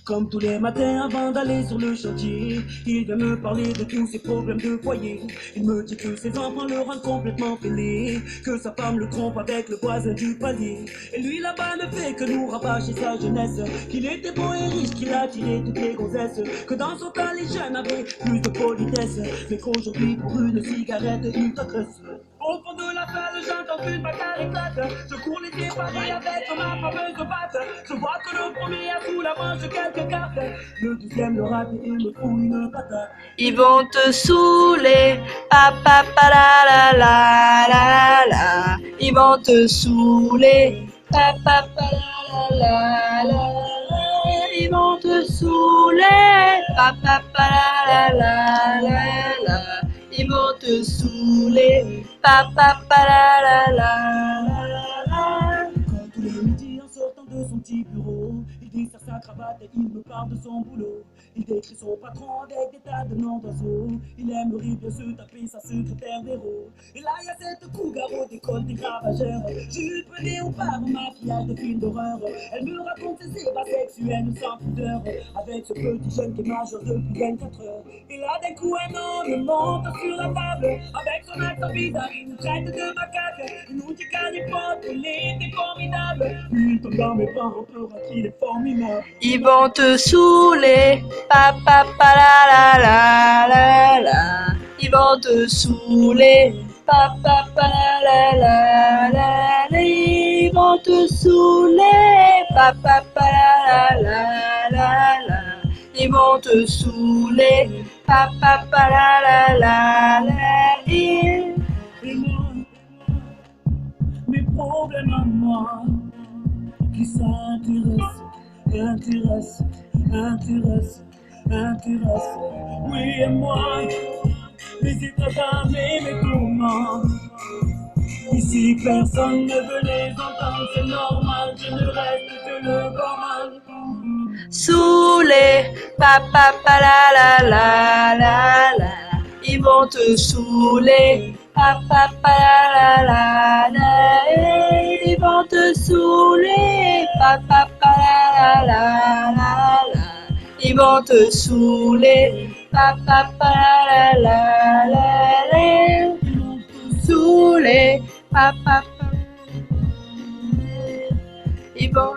Comme tous les matins avant d'aller sur le chantier, il vient me parler de tous ses problèmes de foyer. Il me dit que ses enfants le rendent complètement fêlé, que sa femme le trompe avec le voisin du palier. Et lui là-bas ne fait que nous rabâcher sa jeunesse, qu'il était beau et riche, qu'il a tiré toutes les gonzesses, que dans son temps les jeunes avaient plus de politesse, mais qu'aujourd'hui pour une cigarette il t'agresse. Au fond de la salle, j'entends une bagarre éclate. Je cours les pieds parés avec ma fameuse batte. Je vois que le premier a sous la manche quelques cartes. Le deuxième le rate et me fout une patate. Ils vont te saouler, papa la la la la la. Ils vont te saouler, papa la la la la. Ils vont te saouler, papa la la la la. Ils vont te saouler, papa la la la la. Comme tous les midis en sortant de son petit bureau, il dessert sa cravate et il me parle de son boulot. Il décrit son patron avec des tas de noms d'oiseaux. Il aimerait bien se taper sa secrétaire d'héros. Et là y a cette cougar au décolleté ravageur, jupe léopard, maquillage de film d'horreur. Elle me raconte ses ébats sexuels sans pudeur, avec ce petit jeune qui est majeur depuis 24 heures. Et là d'un coup un homme monte sur la table, avec son accent bizarre, il nous traite de macaque. Il nous dit qu'à l'époque, il était formidable. Puis il tombe dans mes bras en pleurant qu'il est formidable. Ils vont te saouler, papa la la la la la. Ils vont te saouler, papa la la la la. Ils vont te saouler, papa la la la la. Ils vont te saouler, papa la la la la. Et moi, mes problèmes à moi, qui s'intéressent, intéressent. Oui, et moi, les états d'âme et mes tourments. Ici, personne ne veut les entendre, c'est normal, je ne reste que le barman. Saouler, papa la la la la la. Ils vont te saouler, papa la la la. Ils vont te saouler, papa la la la la. Ils vont te saouler, papa la la la la. Saouler, papa. Ils vont